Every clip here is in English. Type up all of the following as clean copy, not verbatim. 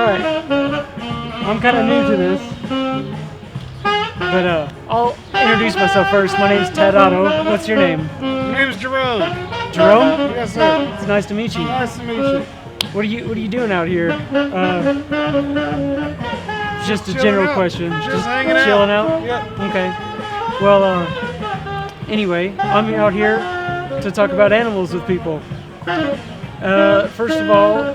Alright. I'm kind of new to this. But I'll introduce myself first. My name's Ted Otto. What's your name? My name's Jerome. Jerome? Yes, sir. It's nice to meet you. Nice to meet you. What are you doing out here? Just a general question. Just hanging out. Chilling out? Yep. Okay. Well, anyway, I'm out here to talk about animals with people. First of all,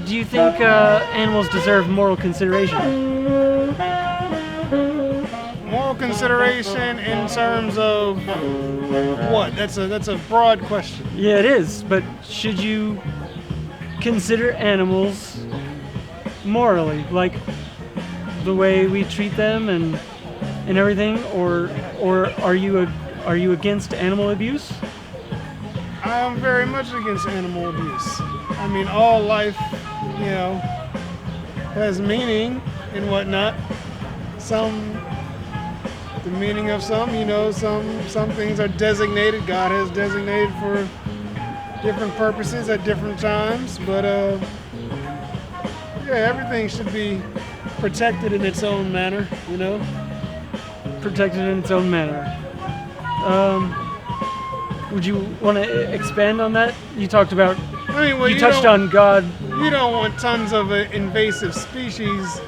do you think animals deserve moral consideration? Moral consideration in terms of what? That's a broad question. Yeah, it is. But should you consider animals morally, like the way we treat them and everything, or are you against animal abuse? I am very much against animal abuse. I mean, all life, has meaning and whatnot. The meaning of some things are designated. God has designated for different purposes at different times, but everything should be protected in its own manner, Protected in its own manner. Would you want to expand on that? You talked about. You touched on God. You don't want tons of invasive species,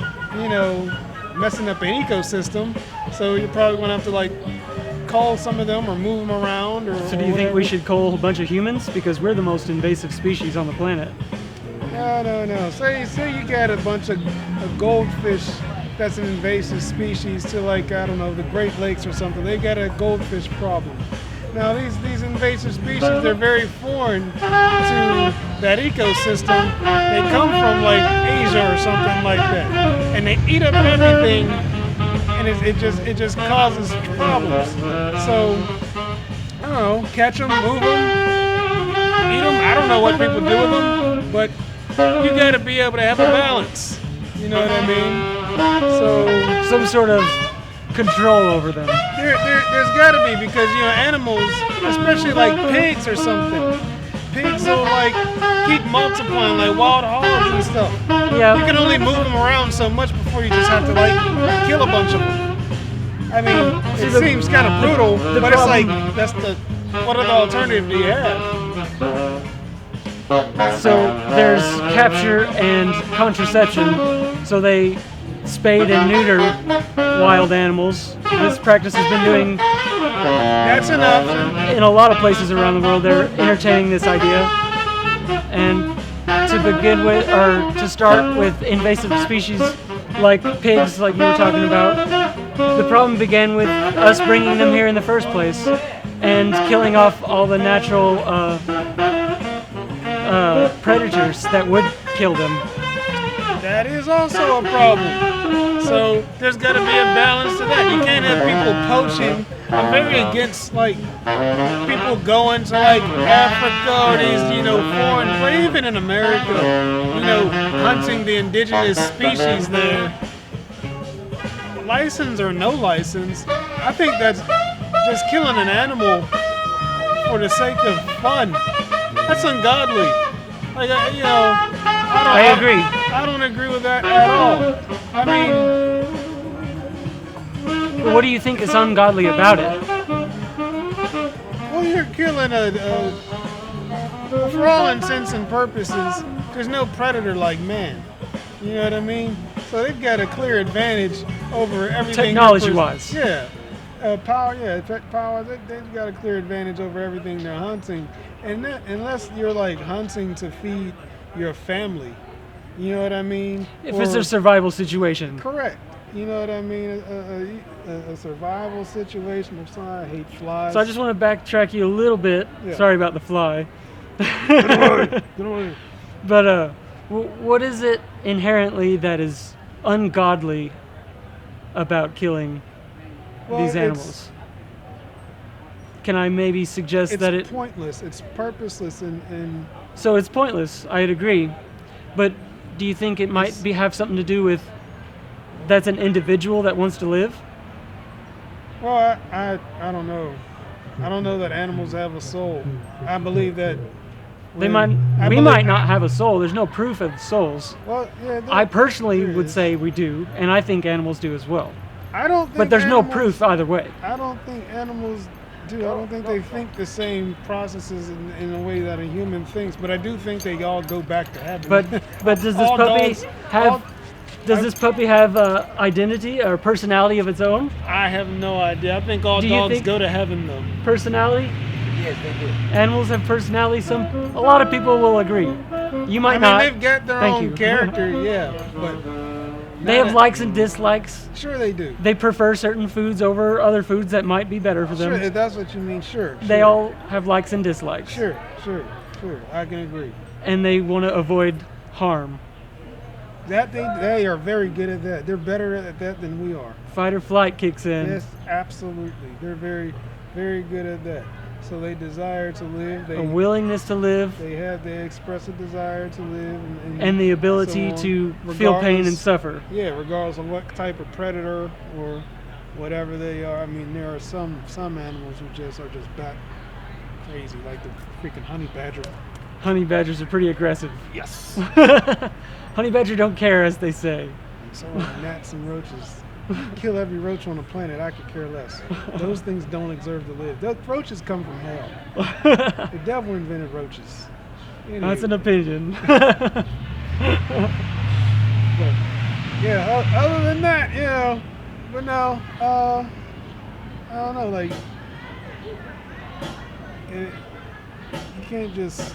messing up an ecosystem. So you're probably going to have to cull some of them or move them around. So do you think we should cull a bunch of humans because we're the most invasive species on the planet? No. Say you got a bunch of goldfish that's an invasive species to the Great Lakes or something. They got a goldfish problem. Now these invasive species, they're very foreign to that ecosystem. They come from Asia or something like that, and they eat up everything, and it just causes problems. So I don't know, catch them, move them, eat them. I don't know what people do with them, but you got to be able to have a balance. You know what I mean? So some sort of control over them. There's got to be, because animals, especially pigs or something. Pigs will keep multiplying like wild hogs and stuff. Yeah. You can only move them around so much before you just have to kill a bunch of them. I mean, it seems kind of brutal, but it's what other alternative do you have? So there's capture and contraception. So they spade and neuter wild animals. This practice has been doing. That's an option. In a lot of places around the world, they're entertaining this idea. And to begin with, or to start with invasive species like pigs, like you were talking about, the problem began with us bringing them here in the first place and killing off all the natural predators that would kill them. That is also a problem. So there's got to be a balance to that. You can't have people poaching. I'm very against people going to Africa or these foreign, but even in America, hunting the indigenous species there. License or no license, I think that's just killing an animal for the sake of fun. That's ungodly. I agree. I don't agree with that at all. I mean, what do you think is ungodly about it? Well, you're killing for all intents and purposes, there's no predator like man. You know what I mean? So they've got a clear advantage over everything. Technology-wise. Yeah. Power. They've got a clear advantage over everything they're hunting. And unless you're hunting to feed your family. You know what I mean? If it's a survival situation. Correct. You know what I mean? A survival situation. I'm sorry, I hate flies. So I just want to backtrack you a little bit. Yeah. Sorry about the fly. Get away. But what is it inherently that is ungodly about killing these animals? Can I maybe suggest that it's pointless. It's purposeless and. So it's pointless. I'd agree, but do you think it might have something to do with that's an individual that wants to live? Well, I don't know. I don't know that animals have a soul. I believe that They when might. I We believe- might not have a soul. There's no proof of souls. Well, yeah, I personally there would is. say we do, and I think animals do as well. I don't think But there's no animals- proof either way. I don't think animals do. I don't think they think the same processes in a way that a human thinks. But I do think they all go back to heaven. But does this All puppy dogs- have? all- Does this puppy have identity or personality of its own? I have no idea. I think all Do you dogs think- go to heaven though. Personality? Yes, they do. Animals have personality. A lot of people will agree. You might I mean, not. they've got their Thank own you. character, yeah. But They have likes and dislikes. Sure, they do. They prefer certain foods over other foods that might be better for Sure, them. if that's what you mean. Sure. They sure. all have likes and dislikes. Sure. I can agree. And they want to avoid harm. That they are very good at that. They're better at that than we are. Fight or flight kicks in. Yes, absolutely. They're very, very good at that. So they desire to live. A willingness to live They express a desire to live, and the ability so on, to feel pain and regardless- suffer. Yeah, regardless of what type of predator or whatever they are. I mean, there are some animals who are just bat crazy, like the freaking honey badger. Honey badgers are pretty aggressive. Yes. Honey badger don't care, as they say. So are gnats and roaches. Kill every roach on the planet, I could care less. Those things don't deserve to live. Those roaches come from hell. The devil invented roaches. Anyway, That's an opinion. but, yeah, other than that, but no, I don't know, like, you can't just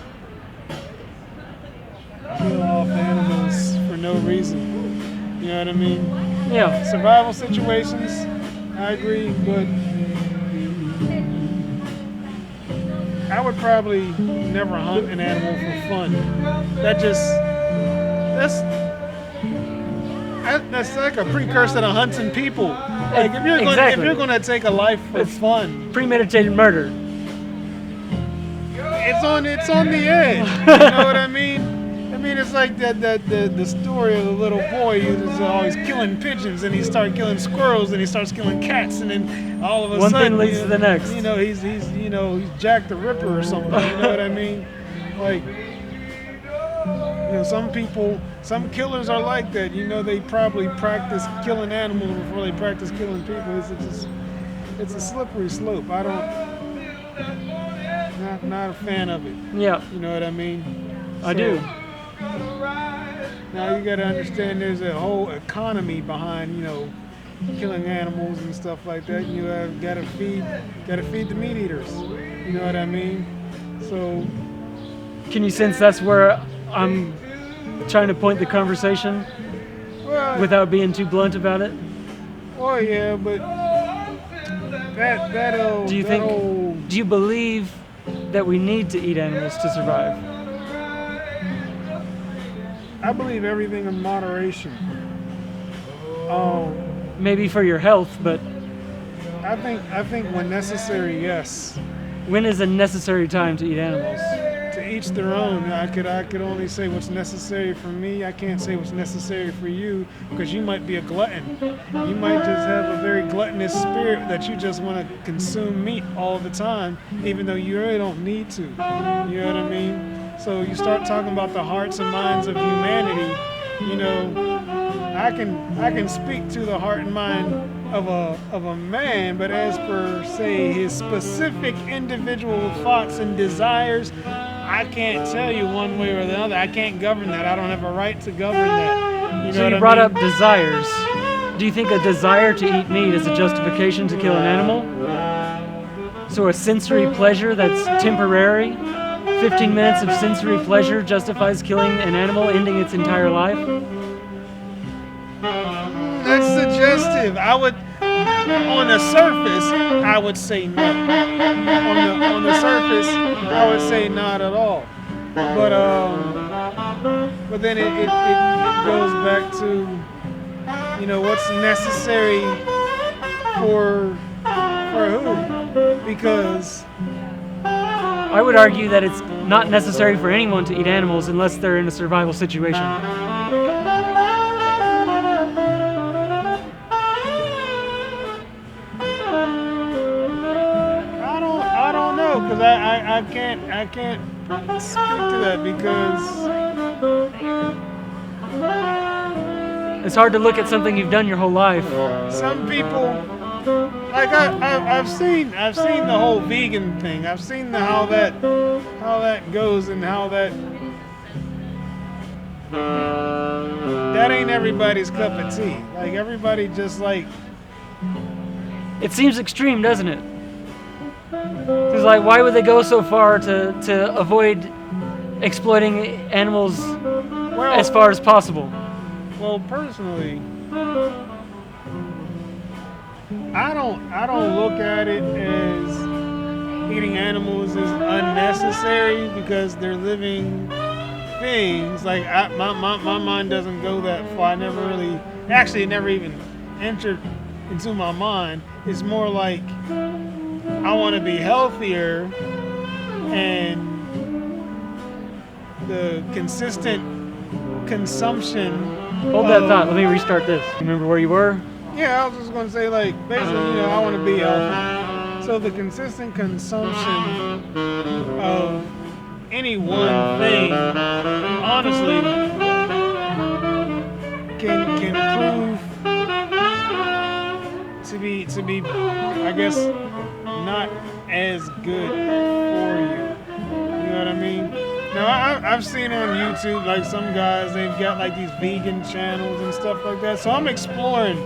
kill off animals for no reason. You know what I mean? Yeah. Survival situations, I agree, but I would probably never hunt an animal for fun. That's like a precursor to hunting people. Like if you're gonna take a life for fun, Premeditated murder. it's on the edge. You know what I mean? I mean, it's like the story of the little boy who's always killing pigeons, and he starts killing squirrels, and he starts killing cats, and then all of a One sudden, thing leads to the next. You know, he's Jack the Ripper or something. You know what I mean? Like, some killers are like that. You know, they probably practice killing animals before they practice killing people. It's a slippery slope. Not a fan of it. Yeah, You know what I mean? I do. Now you got to understand there's a whole economy behind, killing animals and stuff like that. You have got to feed the meat eaters. You know what I mean? So Can you sense that's where I'm trying to point the conversation well, without being too blunt about it? oh yeah, but that'll. Do you think? Do you believe that we need to eat animals to survive? I believe everything in moderation. Maybe for your health, but I think when necessary, yes. when is a necessary time to eat animals? To each their own. I could only say what's necessary for me. I can't say what's necessary for you because you might be a glutton. You might just have a very gluttonous spirit that you just want to consume meat all the time, even though you really don't need to. You know what I mean? So you start talking about the hearts and minds of humanity. I can speak to the heart and mind of a man, but as per say his specific individual thoughts and desires, I can't tell you one way or the other. I can't govern that. I don't have a right to govern that. You know So what you I brought mean? up desires. Do you think a desire to eat meat is a justification to kill an animal? So a sensory pleasure that's temporary, 15 minutes of sensory pleasure justifies killing an animal, ending its entire life? That's suggestive. On the surface, I would say no. On the surface, I would say not at all. But then it goes back to, what's necessary for who? Because I would argue that it's not necessary for anyone to eat animals unless they're in a survival situation. I don't know, because I can't speak to that because It's hard to look at something you've done your whole life. some people, like I've seen the whole vegan thing. I've seen how that goes and how that ain't everybody's cup of tea. Like everybody just like It seems extreme, doesn't it? It's like, why would they go so far to avoid exploiting animals as far as possible? Well, personally, I don't look at it as eating animals is unnecessary because they're living things. Like my mind doesn't go that far. I never really, actually, it never even entered into my mind. It's more like I want to be healthier, and the consistent consumption. Hold that thought. Let me restart this. Remember where you were? Yeah, I was just going to say, like, basically, I want to be healthy. So the consistent consumption of any one thing, honestly, can prove to be, I guess, not as good for you. You know what I mean? Now, I've seen on YouTube, like, some guys, they've got, like, these vegan channels and stuff like that. So I'm exploring,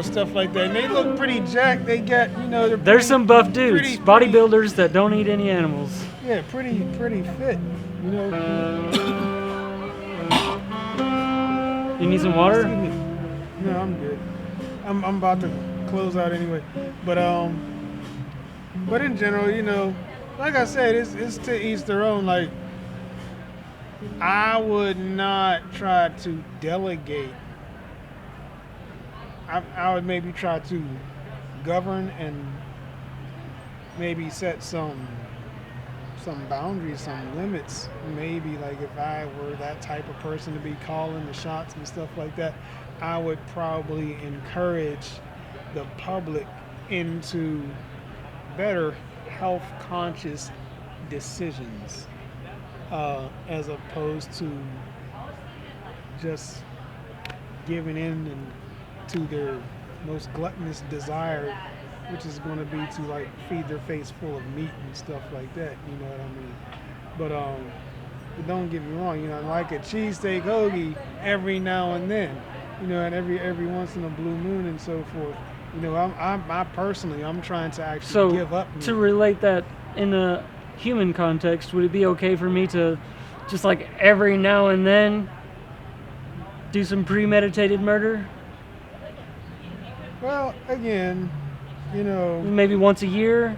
stuff like that. And they look pretty jacked. They got, There's some buff dudes, bodybuilders that don't eat any animals. Yeah, pretty fit, You need some water? No, I'm good. I'm about to close out anyway. But in general, like I said, it's to each their own. Like, I would not try to delegate. I would maybe try to govern and maybe set some boundaries, some limits. Maybe, like, if I were that type of person to be calling the shots and stuff like that, I would probably encourage the public into better health conscious decisions, as opposed to just giving in to their most gluttonous desire, which is going to be to, like, feed their face full of meat and stuff like that. You know what I mean? But don't get me wrong. Like a cheesesteak hoagie every now and then. And every once in a blue moon and so forth. I'm trying to actually give up. To relate that in a human context, would it be okay for me to just, like, every now and then do some premeditated murder? Well, again, maybe once a year?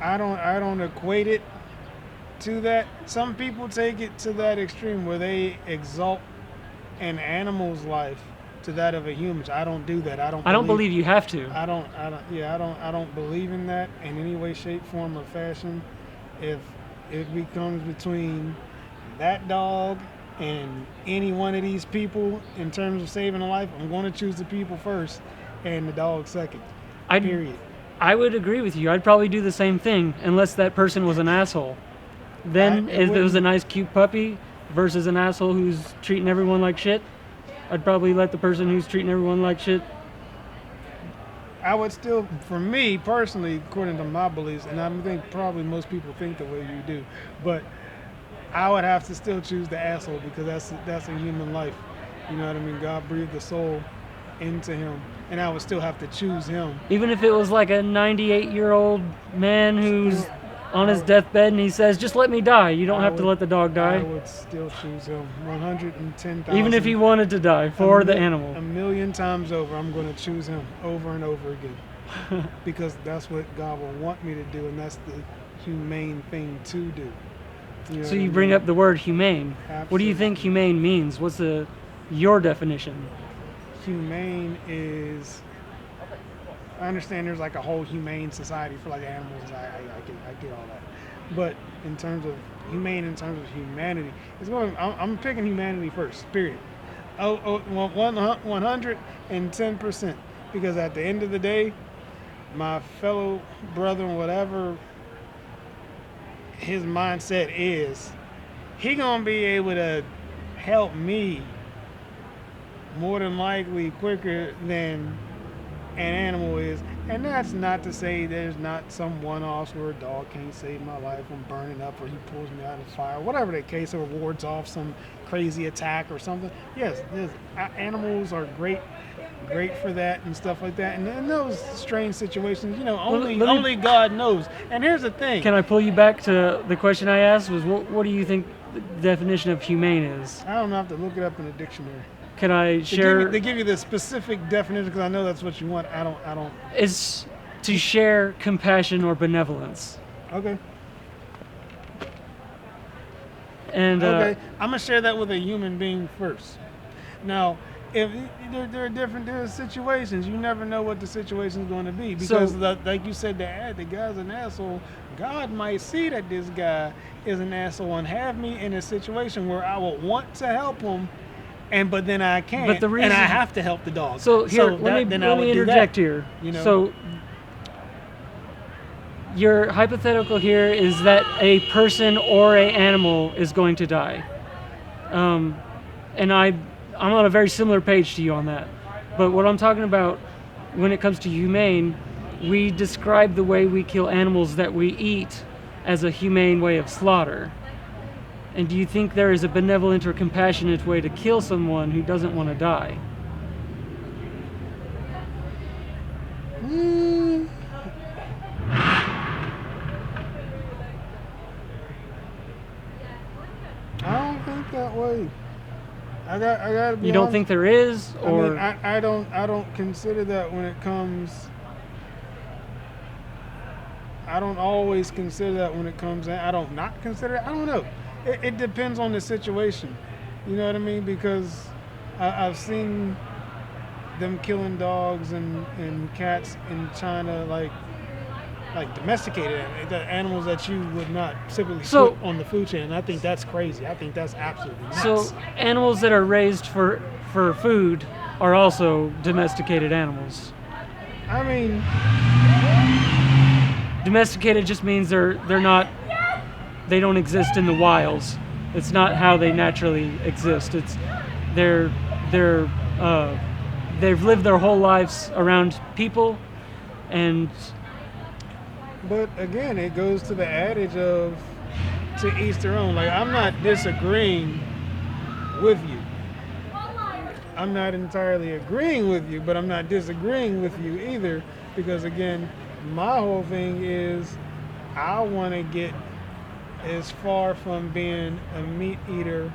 I don't equate it to that. Some people take it to that extreme where they exalt an animal's life to that of a human. I don't do that. I don't believe you have to. I don't believe in that in any way, shape, form, or fashion. If it becomes between that dog and any one of these people in terms of saving a life, I'm going to choose the people first and the dog second. Period. I would agree with you. I'd probably do the same thing unless that person was an asshole. Then if it was a nice, cute puppy versus an asshole who's treating everyone like shit, I'd probably let the person who's treating everyone like shit. I would still, for me personally, according to my beliefs, and I think probably most people think the way you do, but I would have to still choose the asshole because that's a human life. You know what I mean? God breathed the soul into him, and I would still have to choose him. Even if it was like a 98-year-old man who's on his deathbed and he says, just let me die. You don't have to let the dog die. I would still choose him 110,000. Even if he wanted to die for the animal. 1,000,000 times over, I'm going to choose him over and over again. Because that's what God will want me to do, and that's the humane thing to do. So you bring up the word humane. Absolutely. What do you think humane means? What's your definition? Humane is, I understand there's like a whole humane society for like animals. I get all that. But in terms of humane, in terms of humanity, I'm picking humanity first, period. 110%. Because at the end of the day, my fellow brother, whatever, his mindset is, he gonna be able to help me more than likely quicker than an animal is. And that's not to say there's not some one-offs where a dog can't save my life from burning up, or he pulls me out of the fire, whatever the case, or wards off some crazy attack or something. Yes, animals are great for that and stuff like that. And in those strange situations, only God knows. And here's the thing. Can I pull you back to the question I asked? Was what do you think the definition of humane is? I don't have to look it up in the dictionary. Can I share? They give you the specific definition because I know that's what you want. I don't. It's to share compassion or benevolence. Okay. And okay, I'm gonna share that with a human being first. Now, if there are situations, you never know what the situation is going to be, because like you said, the guy's an asshole. God might see that this guy is an asshole and have me in a situation where I would want to help him, but then I can't, but the reason, and I have to help the dog. So here, let me interject here. So your hypothetical here is that a person or a animal is going to die, and I'm on a very similar page to you on that. But what I'm talking about when it comes to humane, we describe the way we kill animals that we eat as a humane way of slaughter. And do you think there is a benevolent or compassionate way to kill someone who doesn't want to die? I don't think that way. I gotta be You don't honest. think there is, or I don't consider that when it comes. I don't always consider that when it comes in. I don't not consider it. I don't know. It depends on the situation. You know what I mean? Because I've seen them killing dogs and cats in China, like domesticated the animals that you would not typically put on the food chain. And I think that's crazy. I think that's absolutely nuts. So animals that are raised for food are also domesticated animals. I mean, domesticated just means they don't exist in the wilds. It's not how they naturally exist. It's they've lived their whole lives around people, and. But again, it goes to the adage of to each their own. Like, I'm not disagreeing with you. I'm not entirely agreeing with you, but I'm not disagreeing with you either, because again, my whole thing is I want to get as far from being a meat eater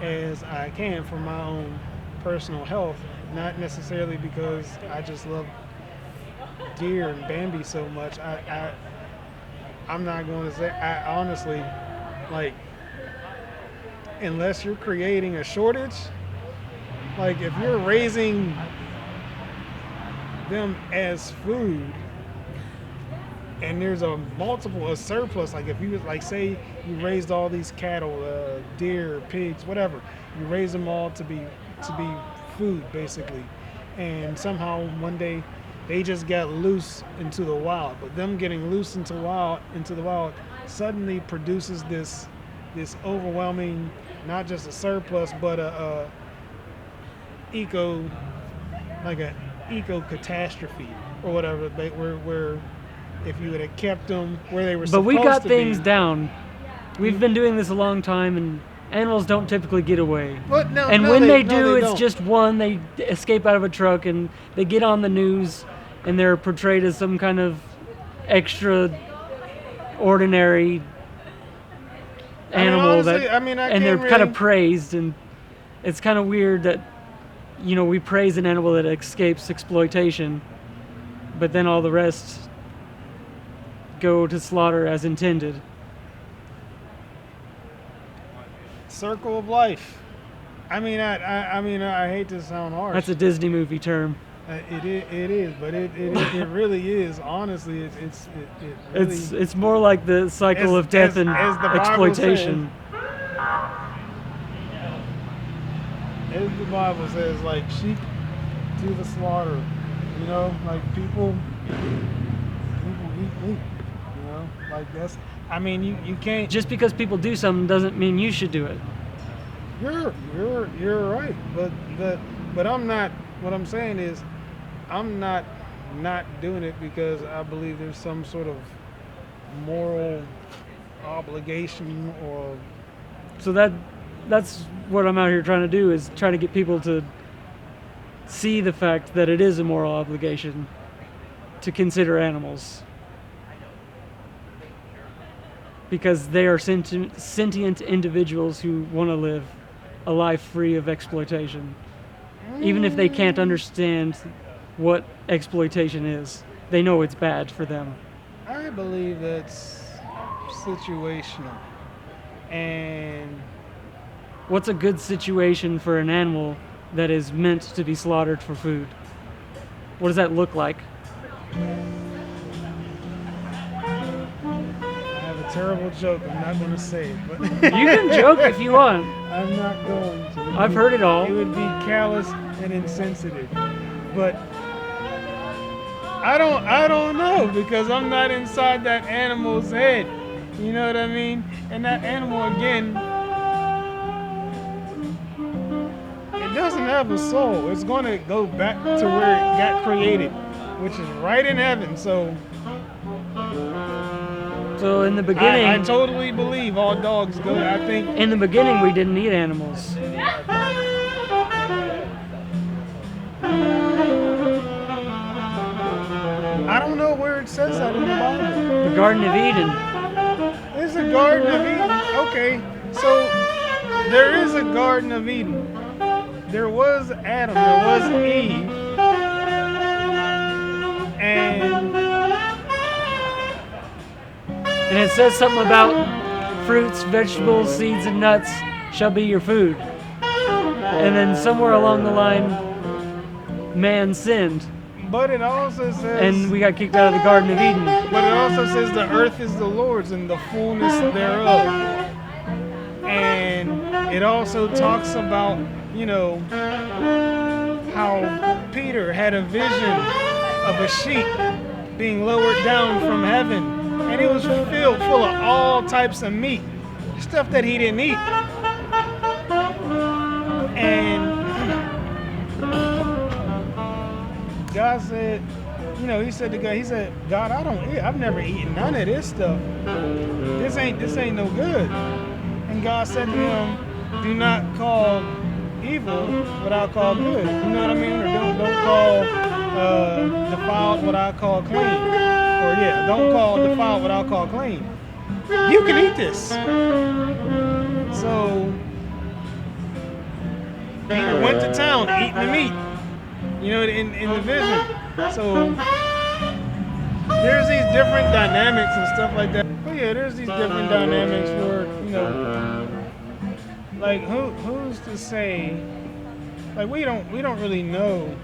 as I can for my own personal health, not necessarily because I just love deer and Bambi so much. I'm not going to say, I honestly, like, unless you're creating a shortage, like if you're raising them as food and there's a surplus, like if you was like, say you raised all these cattle, deer, pigs, whatever, you raise them all to be food basically, and somehow one day they just got loose into the wild, but them getting loose into the wild suddenly produces this overwhelming, not just a surplus, but an eco catastrophe or whatever, where if you would have kept them where they were supposed to be. But we got things down. We've been doing this a long time, and animals don't typically get away. When they do, it's just one. They escape out of a truck, and they get on the news, and they're portrayed as some kind of extraordinary animal, and they're kind of praised, and it's kind of weird that we praise an animal that escapes exploitation, but then all the rest go to slaughter as intended. Circle of life. I hate to sound harsh. That's a Disney movie term. It is, but it really is. Honestly, it's more like the cycle of death and exploitation. As the Bible says, like sheep to the slaughter. Like people eat meat. Like I mean, you can't. Just because people do something doesn't mean you should do it. You're right, but I'm not. What I'm saying is, I'm not doing it because I believe there's some sort of moral obligation or. So that's what I'm out here trying to do, is try to get people to see the fact that it is a moral obligation to consider animals, because they are sentient individuals who want to live a life free of exploitation. Even if they can't understand what exploitation is, they know it's bad for them. I believe that's situational. And what's a good situation for an animal that is meant to be slaughtered for food? What does that look like? I have a terrible joke. I'm not going to say it, but you can joke if you want. I'm not going to. I've heard it all. It would be callous and insensitive, but I don't know, because I'm not inside that animal's head. You know what I mean? And that animal, again, it doesn't have a soul. It's going to go back to where it got created, which is right in heaven. So in the beginning, I totally believe all dogs go. I think in the beginning we didn't eat animals. I don't know where it says that in the Bible. The Garden of Eden. There's a Garden of Eden. Okay, so there is a Garden of Eden. There was Adam, there was Eve, and it says something about fruits, vegetables, seeds, and nuts shall be your food. And then somewhere along the line, man sinned. But it also says, and we got kicked out of the Garden of Eden. But it also says the earth is the Lord's and the fullness thereof. And it also talks about, you know, how Peter had a vision of a sheep being lowered down from heaven, and it was filled full of all types of meat, stuff that he didn't eat. And God said, you know, he said to God, God, I've never eaten none of this stuff. This ain't no good. And God said to him, do not call evil what I call good. You know what I mean? Or don't call defiled what I call clean. Or don't call defiled what I call clean. You can eat this. So Peter went to town eating the meat. You know, in the vision. So there's these different dynamics and stuff like that. But yeah, there's these different dynamics where, you know, like who's to say, like we don't really know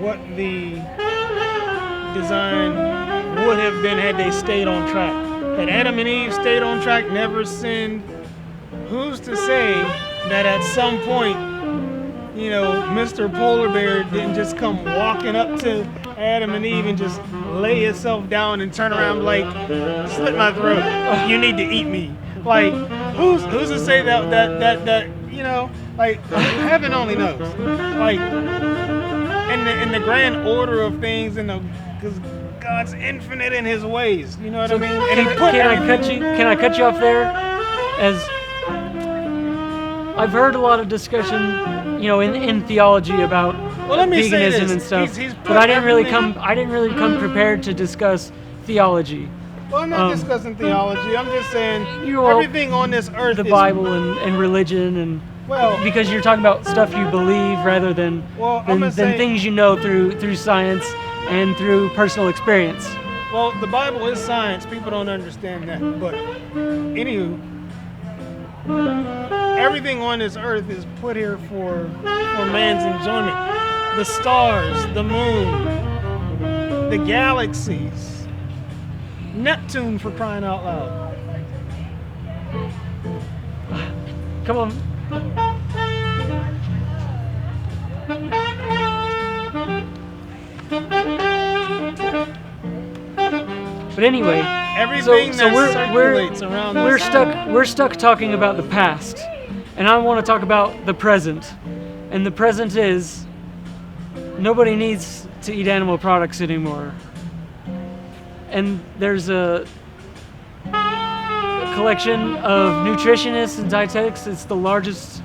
what the design would have been had they stayed on track. Had Adam and Eve stayed on track, never sinned, who's to say that at some point, you know, Mr. Polar Bear didn't just come walking up to Adam and Eve and just lay himself down and turn around like, slit my throat, you need to eat me. Like, who's to say that you know, like, heaven only knows. Like, in the grand order of things, because God's infinite in his ways, you know what I mean? And can I cut you off there? As I've heard a lot of discussion, you know, in theology about veganism and stuff, but I didn't really come prepared to discuss theology. Well, I'm not discussing theology. I'm just saying everything on this earth the is Bible and religion, and because you're talking about stuff you believe rather than things you know through science and through personal experience. Well, the Bible is science. People don't understand that. But anywho, everything on this earth is put here for man's enjoyment. The stars, the moon, the galaxies, Neptune, for crying out loud. Come on. But anyway, Everything so that circulates around we're this stuck. We're stuck talking about the past, and I want to talk about the present. And the present is nobody needs to eat animal products anymore. And there's a collection of nutritionists and dietetics. It's the largest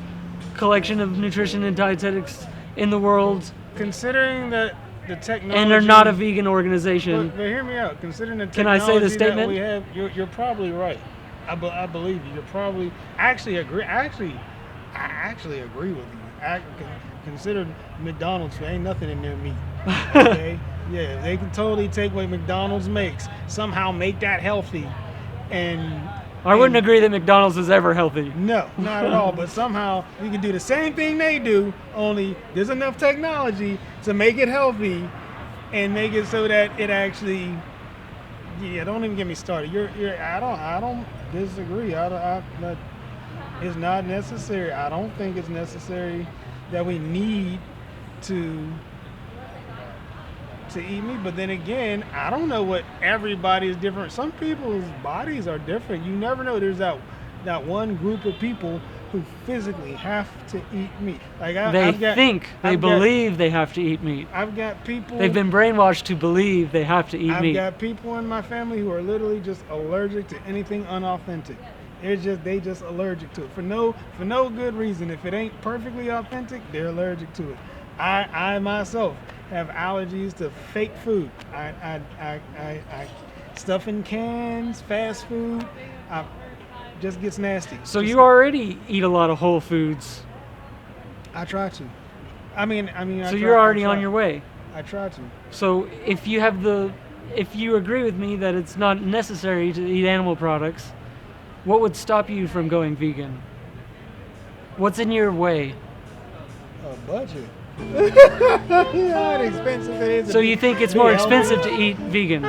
collection of nutrition and dietetics in the world, Considering that the technology, and they're not a vegan organization. But hear me out. Considering the Can I technology say the statement? that we have, you're probably right. I believe you. You're probably actually agree. I actually agree with you. Consider McDonald's. There ain't nothing in their meat. Okay. Yeah, they can totally take what McDonald's makes, somehow make that healthy, and I wouldn't agree that McDonald's is ever healthy. no, not at all. But somehow we can do the same thing they do, only there's enough technology to make it healthy and make it so that it actually. Yeah, don't even get me started. I don't disagree. It's not necessary. I don't think it's necessary that we need to eat meat. But then again, I don't know what everybody is different. Some people's bodies are different. You never know. There's that one group of people who physically have to eat meat. Like They believe they have to eat meat. I've got people. They've been brainwashed to believe they have to eat meat. I've got people in my family who are literally just allergic to anything unauthentic. They just allergic to it for no good reason. If it ain't perfectly authentic, they're allergic to it. I myself have allergies to fake food. I stuff in cans, fast food. Just gets nasty. So you already eat a lot of whole foods. I try to. I mean. So you're already on your way. I try to. So if you agree with me that it's not necessary to eat animal products, what would stop you from going vegan? What's in your way? A budget. You know how expensive it is. So you think it's more expensive to eat vegan?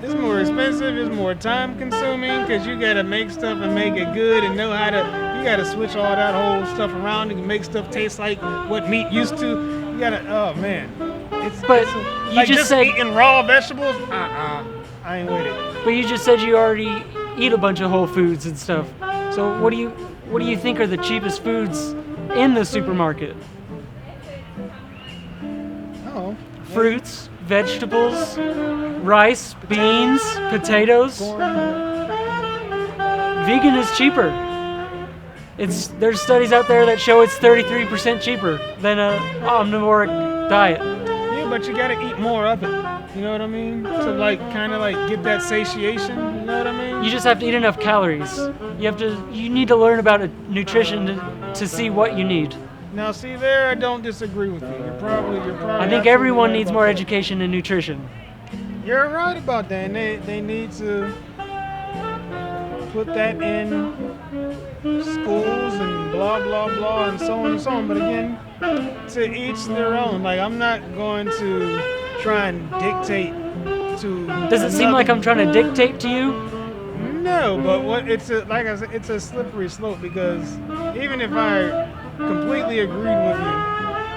It's more expensive. It's more time consuming because you gotta make stuff and make it good and know how to. You gotta switch all that whole stuff around and make stuff taste like what meat used to. You gotta. Oh man. You like just said eating raw vegetables. I ain't with it. But you just said you already eat a bunch of whole foods and stuff. So what do you think are the cheapest foods in the supermarket? Oh. Fruits, vegetables, rice, beans, potatoes. Corn. Vegan is cheaper. There's studies out there that show it's 33% cheaper than a omnivore diet. Yeah, but you gotta eat more of it. You know what I mean? To kind of get that satiation. You know what I mean? You just have to eat enough calories. You need to learn about nutrition to see what you need. Now, see there, I don't disagree with you. You're probably. I think everyone needs more education in nutrition. You're right about that, and they need to put that in schools and blah blah blah and so on and so on. But again, to each their own. Like I'm not going to try and dictate to. Does it seem like I'm trying to dictate to you? No, but like I said, it's a slippery slope because even if I completely agreed with you,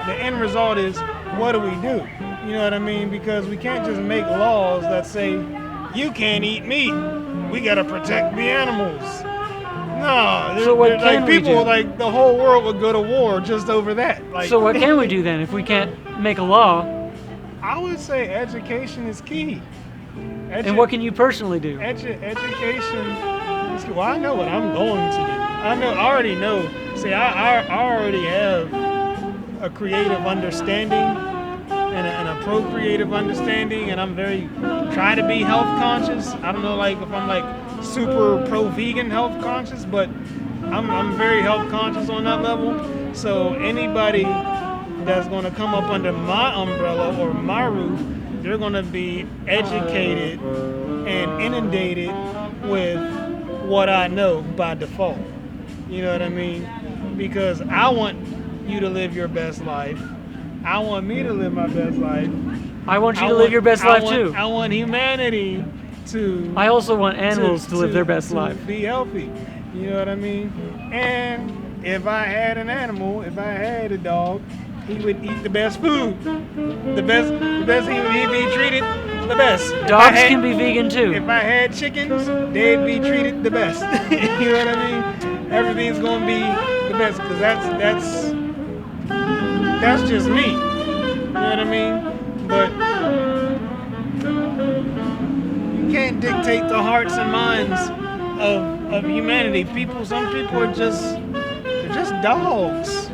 the end result is what do we do? You know what I mean? Because we can't just make laws that say you can't eat meat. We gotta protect the animals. No, so what can we do? Like the whole world would go to war just over that. So what can we do then if we can't make a law? I would say education is key. And what can you personally do? Education is key. Well, I know what I'm going to do. I already know. See, I already have a creative understanding and a procreative understanding, and I'm trying to be health conscious. I don't know, if I'm super pro-vegan health conscious, but I'm very health conscious on that level. So anybody that's going to come up under my umbrella or my roof, they're going to be educated and inundated with what I know by default. You know what I mean? Because I want you to live your best life. I want me to live my best life. I want you to live your best life too. I want humanity to. I also want animals to live their best life. Be healthy. You know what I mean? And if I had an animal, if I had a dog, he would eat the best food. The best he'd be treated. the best. Dogs can be vegan too. If I had chickens, they'd be treated the best. You know what I mean? Everything's gonna be the best because that's just me. You know what I mean? But you can't dictate the hearts and minds of humanity. Some people they're just dogs.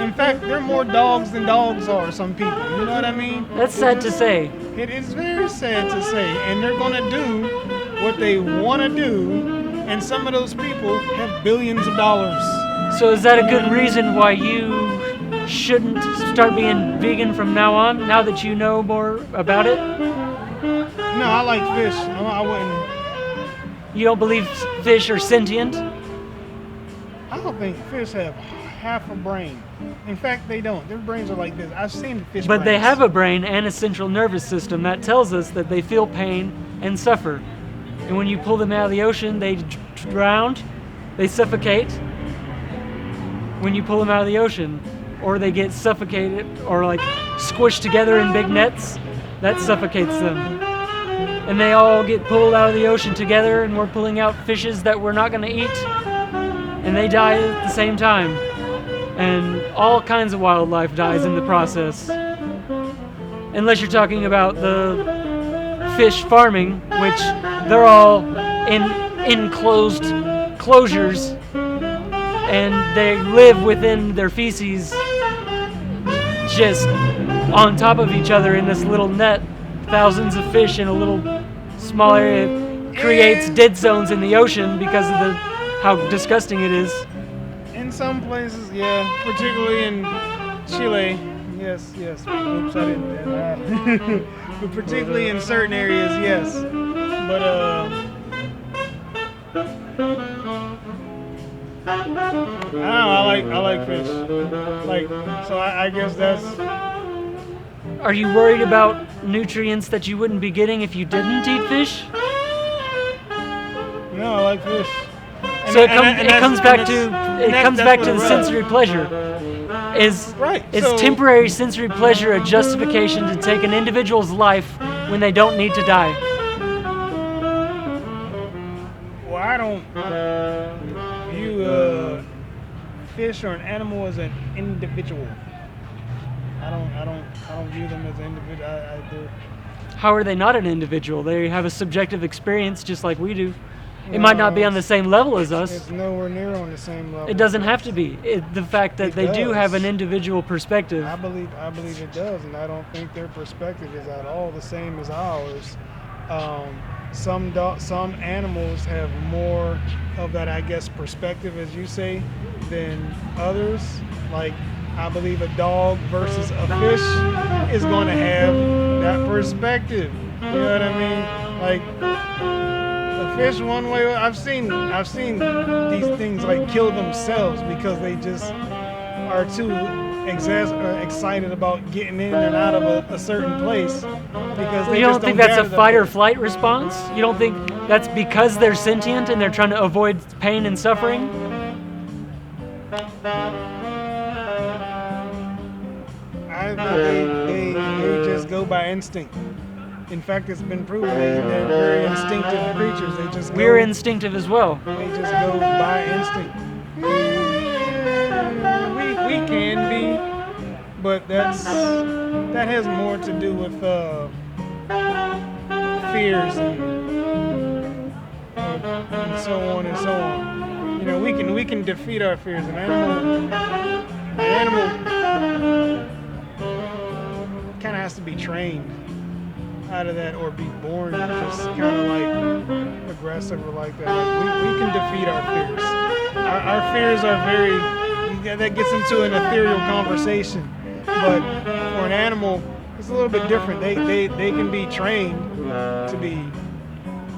In fact, they're more dogs than dogs are, some people. You know what I mean? That's sad to say. It is very sad to say. And they're going to do what they want to do. And some of those people have billions of dollars. So is that a good reason why you shouldn't start being vegan from now on, now that you know more about it? No, I like fish. I wouldn't. You don't believe fish are sentient? I don't think fish have half a brain. In fact, they don't. Their brains are like this. I've seen fish But they brains. have a brain and a central nervous system that tells us that they feel pain and suffer. And when you pull them out of the ocean, they drown, they suffocate. When you pull them out of the ocean, or they get suffocated or like squished together in big nets, that suffocates them. And they all get pulled out of the ocean together, and we're pulling out fishes that we're not going to eat, and they die at the same time. And all kinds of wildlife dies in the process. Unless you're talking about the fish farming, which they're all in enclosed closures, and they live within their feces just on top of each other in this little net. Thousands of fish in a little small area creates dead zones in the ocean because of how disgusting it is. In some places, yeah, particularly in Chile. Yes. Oops, I didn't. But particularly in certain areas, yes. But I don't know. I like fish. So I guess that's. Are you worried about nutrients that you wouldn't be getting if you didn't eat fish? No, I like fish. So it comes back to the sensory pleasure. Is temporary sensory pleasure a justification to take an individual's life when they don't need to die? Well, I don't view fish or an animal as an individual. I don't view them as an individual. I do. How are they not an individual? They have a subjective experience just like we do. It might not be on the same level as us. It's nowhere near on the same level. It doesn't have to be. The fact that they do have an individual perspective. I believe it does, and I don't think their perspective is at all the same as ours. Some animals have more of that, I guess, perspective, as you say, than others. Like, I believe a dog versus a fish is going to have that perspective. You know what I mean? Like, a fish one way. I've seen these things like kill themselves because they just are too excited about getting in and out of a certain place because they You don't just think don't that's a gather fight that or flight response? You don't think that's because they're sentient and they're trying to avoid pain and suffering? I think they just go by instinct. In fact, it's been proven they're very instinctive creatures. We're instinctive as well. They just go by instinct. We can be, but that has more to do with fears and so on and so on. You know, we can defeat our fears. An animal kind of has to be trained out of that, or be born just kind of like aggressive or like that. Like we can defeat our fears. Our fears are very, that gets into an ethereal conversation. But for an animal, it's a little bit different. They can be trained to be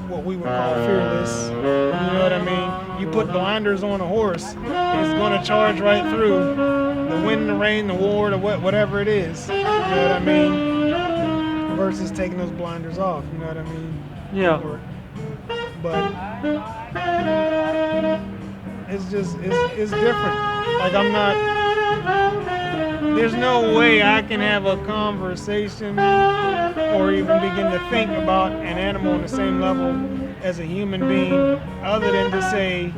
what we would call fearless. You know what I mean? You put blinders on a horse, it's going to charge right through the wind, the rain, the war, the whatever it is. You know what I mean? Versus taking those blinders off, you know what I mean? Yeah. But it's different. Like, I'm not there's no way I can have a conversation or even begin to think about an animal on the same level as a human being, other than to say,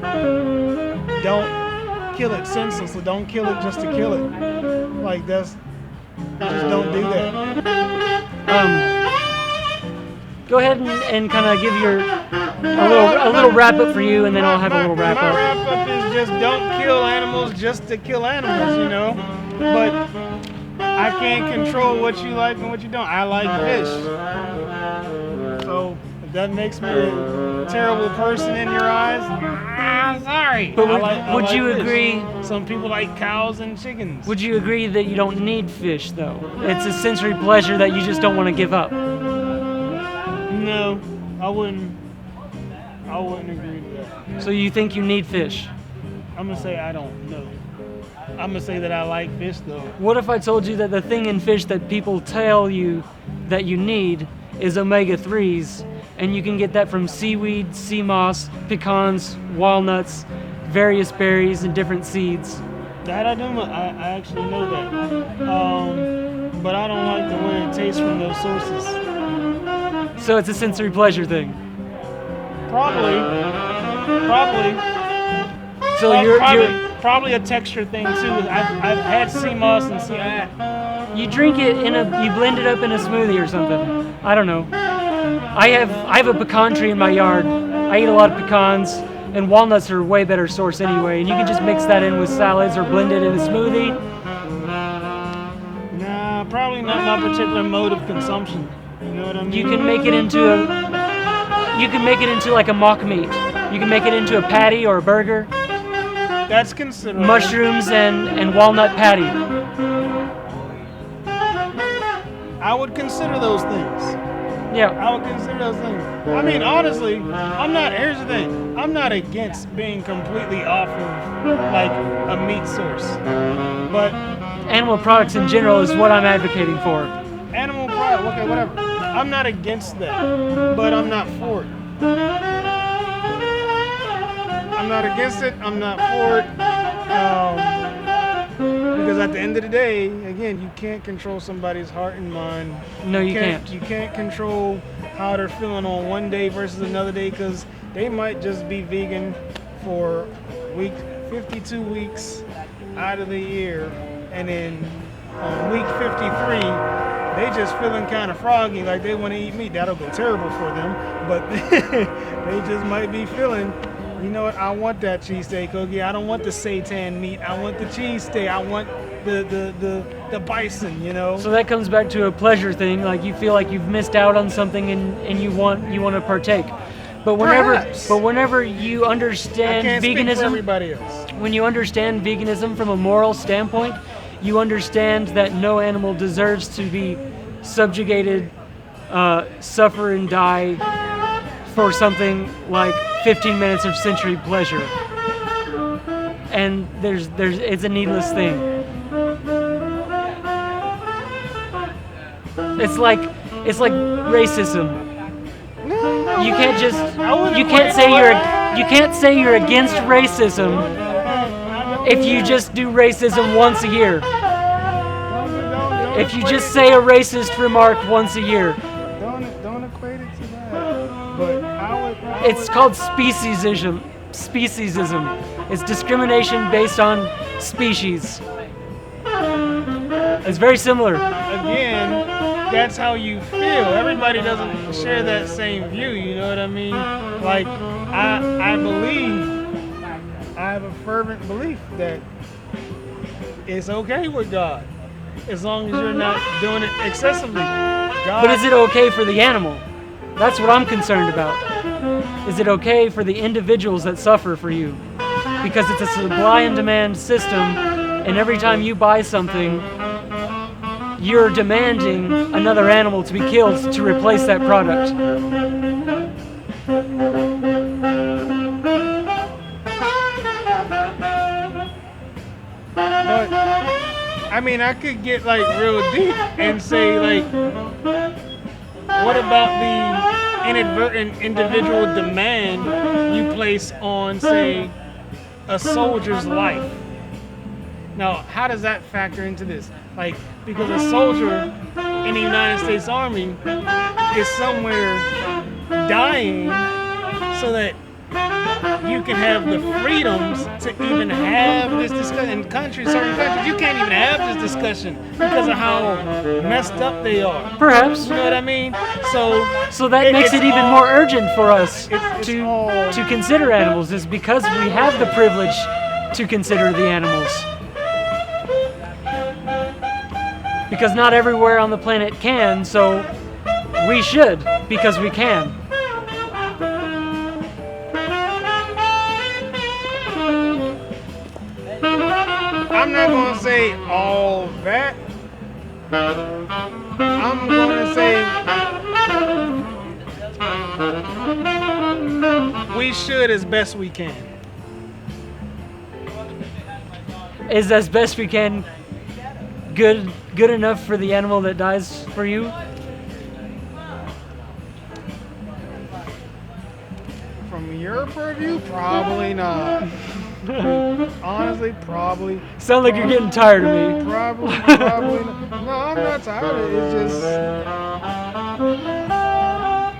don't kill it senselessly. Don't kill it just to kill it. Like just don't do that. Go ahead and kind of give a little wrap up for you, and then I'll have a little wrap My up. wrap up is just don't kill animals just to kill animals, you know. But I can't control what you like and what you don't. I like fish. So if that makes me a terrible person in your eyes, I'm sorry. But would you fish. agree? Some people like cows and chickens. Would you agree that you don't need fish, though? It's a sensory pleasure that you just don't want to give up. No, I wouldn't agree to that. So you think you need fish? I'm gonna say I don't know. I'm gonna say that I like fish though. What if I told you that the thing in fish that people tell you that you need is omega-3s, and you can get that from seaweed, sea moss, pecans, walnuts, various berries, and different seeds? That I do. I actually know that. But I don't like the way it tastes from those sources. So it's a sensory pleasure thing. Probably. So Probably a texture thing too. I've had sea moss and you drink it you blend it up in a smoothie or something. I don't know. I have a pecan tree in my yard. I eat a lot of pecans, and walnuts are a way better source anyway. And you can just mix that in with salads or blend it in a smoothie. Nah, probably not my particular mode of consumption. You know what I mean? You can make it into like a mock meat. You can make it into a patty or a burger. That's considered Mushrooms and walnut patty. I would consider those things. Yeah. I would consider those things. I mean, honestly, here's the thing. I'm not against being completely off of, like, a meat source. But Animal products in general is what I'm advocating for. animal product, okay, whatever. I'm not against that, but I'm not for it. I'm not against it. I'm not for it. Because at the end of the day, again, you can't control somebody's heart and mind. No, you can't. You can't control how they're feeling on one day versus another day, because they might just be vegan for 52 weeks out of the year, and then on week 53, they just feeling kind of froggy, like they want to eat meat. That'll go terrible for them, but they just might be feeling, you know what, I want that cheesesteak cookie. I don't want the seitan meat. I want the cheesesteak. I want the bison, you know? So that comes back to a pleasure thing, like you feel like you've missed out on something and you want to partake. But whenever you understand I can't speak for veganism, everybody else. when you understand veganism from a moral standpoint, you understand that no animal deserves to be subjugated, suffer and die for something like 15 minutes of sensory pleasure. And it's a needless thing. It's like racism. You can't say you're against racism if you just do racism once a year. If you just say a racist remark once a year. Don't equate it to that. But It's called speciesism. It's discrimination based on species. It's very similar. Again, that's how you feel. Everybody doesn't share that same view, you know what I mean? Like, I have a fervent belief that it's okay with God, as long as you're not doing it excessively. But is it okay for the animal? That's what I'm concerned about. Is it okay for the individuals that suffer for you? Because it's a supply and demand system, and every time you buy something, you're demanding another animal to be killed to replace that product. But, I mean, I could get like real deep and say like, what about the inadvertent individual demand you place on, say, a soldier's life? Now, how does that factor into this? Like, because a soldier in the United States Army is somewhere dying so that you can have the freedoms to even have this discussion. In certain countries, you can't even have this discussion because of how messed up they are. Perhaps. You know what I mean? So that makes it even more urgent for us it's to consider animals, is because we have the privilege to consider the animals. Because not everywhere on the planet can, so we should, because we can. I'm not going to say all that. I'm going to say we should as best we can. Is as best we can good enough for the animal that dies for you? From your purview, probably not. Honestly, probably. Sound like you're getting tired of me. Probably not. No, I'm not tired of it. It's just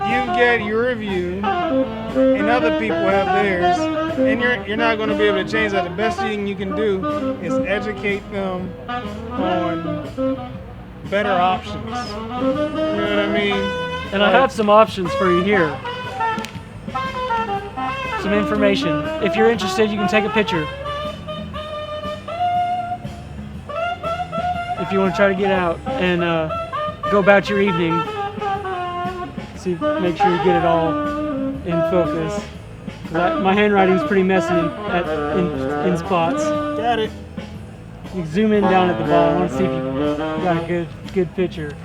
you get your view, and other people have theirs, and you're not going to be able to change that. The best thing you can do is educate them on better options. You know what I mean? And I have some options for you here. Some information. If you're interested, you can take a picture. If you want to try to get out and go about your evening. See, make sure you get it all in focus. My handwriting's pretty messy in spots. Got it. You can zoom in down at the ball. I want to see if you got a good picture.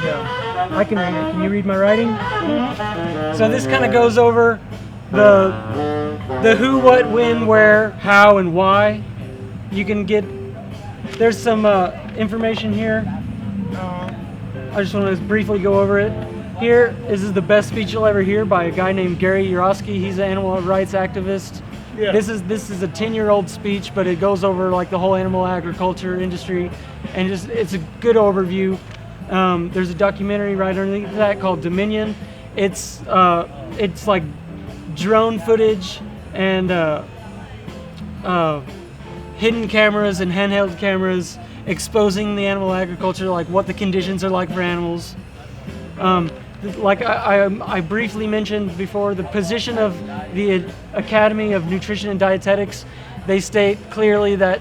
Yeah, I can read it. Can you read my writing? So this kind of goes over the who, what, when, where, how, and why. You can get, there's some information here. I just want to briefly go over it. Here, this is the best speech you'll ever hear by a guy named Gary Yourofsky. He's an animal rights activist. Yeah. This is a 10-year-old speech, but it goes over like the whole animal agriculture industry, and it's a good overview. There's a documentary right underneath that called Dominion. It's like drone footage and hidden cameras and handheld cameras exposing the animal agriculture, like what the conditions are like for animals. Like I briefly mentioned before, the position of the Academy of Nutrition and Dietetics, they state clearly that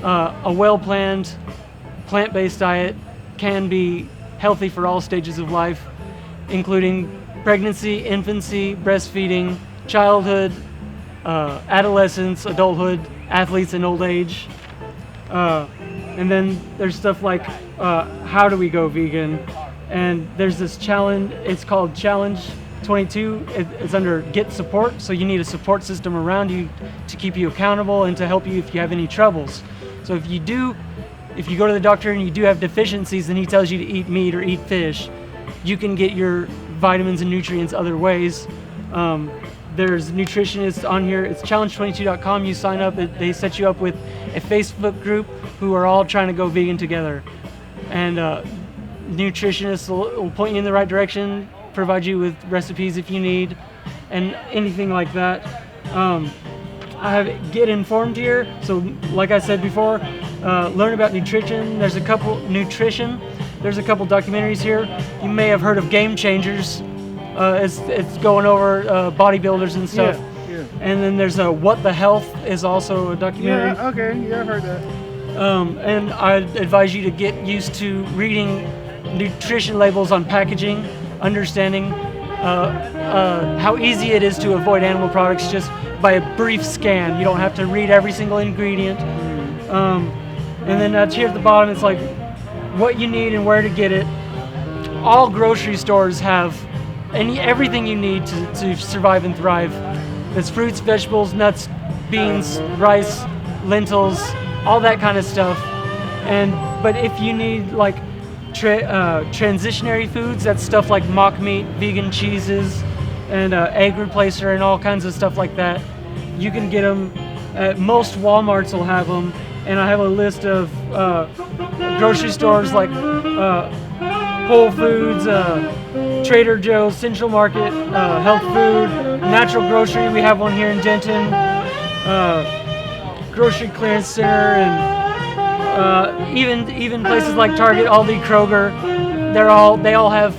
a well-planned plant-based diet can be healthy for all stages of life, including pregnancy, infancy, breastfeeding, childhood, adolescence, adulthood, athletes, and old age. And then there's stuff like how do we go vegan? And there's this challenge, it's called Challenge 22. It's under Get Support, so you need a support system around you to keep you accountable and to help you if you have any troubles. So if you go to the doctor and you do have deficiencies and he tells you to eat meat or eat fish, you can get your vitamins and nutrients other ways. There's nutritionists on here. It's challenge22.com. You sign up, they set you up with a Facebook group who are all trying to go vegan together. And nutritionists will point you in the right direction, provide you with recipes if you need, and anything like that. I have Get Informed here. So like I said before, learn about nutrition. There's a couple documentaries here. You may have heard of Game Changers. It's going over bodybuilders and stuff. Yeah. And then there's What the Health is also a documentary. Yeah, okay, yeah, I've heard that. And I advise you to get used to reading nutrition labels on packaging, understanding how easy it is to avoid animal products just by a brief scan. You don't have to read every single ingredient. And then here at the bottom, it's like what you need and where to get it. All grocery stores have everything you need to survive and thrive. That's fruits, vegetables, nuts, beans, rice, lentils, all that kind of stuff. But if you need like transitionary foods. That's stuff like mock meat, vegan cheeses, and egg replacer, and all kinds of stuff like that. You can get them at most Walmarts will have them, and I have a list of grocery stores like Whole Foods, Trader Joe's, Central Market, Health Food, Natural Grocery. We have one here in Denton. Grocery Clearance Center, and even places like Target, Aldi, Kroger. They all have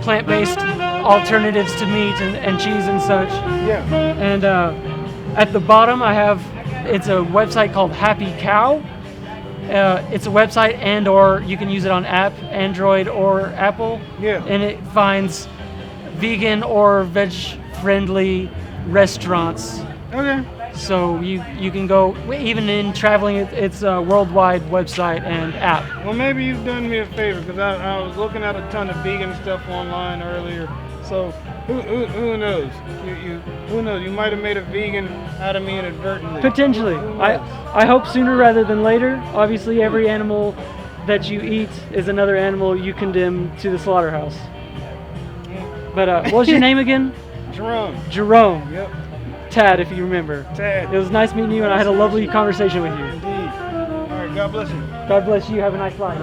plant-based alternatives to meat and cheese and such. Yeah. And at the bottom, it's a website called Happy Cow. It's a website, and or you can use it on app, Android or Apple. Yeah. And it finds vegan or veg-friendly restaurants. Okay. So you can go, even in traveling, it's a worldwide website and app. Well, maybe you've done me a favor, because I was looking at a ton of vegan stuff online earlier. So who knows? Who knows? You might have made a vegan out of me inadvertently. Potentially. I hope sooner rather than later. Obviously, every animal that you eat is another animal you condemn to the slaughterhouse. But what was your name again? Jerome. Jerome. Yep. Tad, if you remember. Tad. It was nice meeting you, and I had a lovely conversation with you. Indeed. All right. God bless you. God bless you. Have a nice life.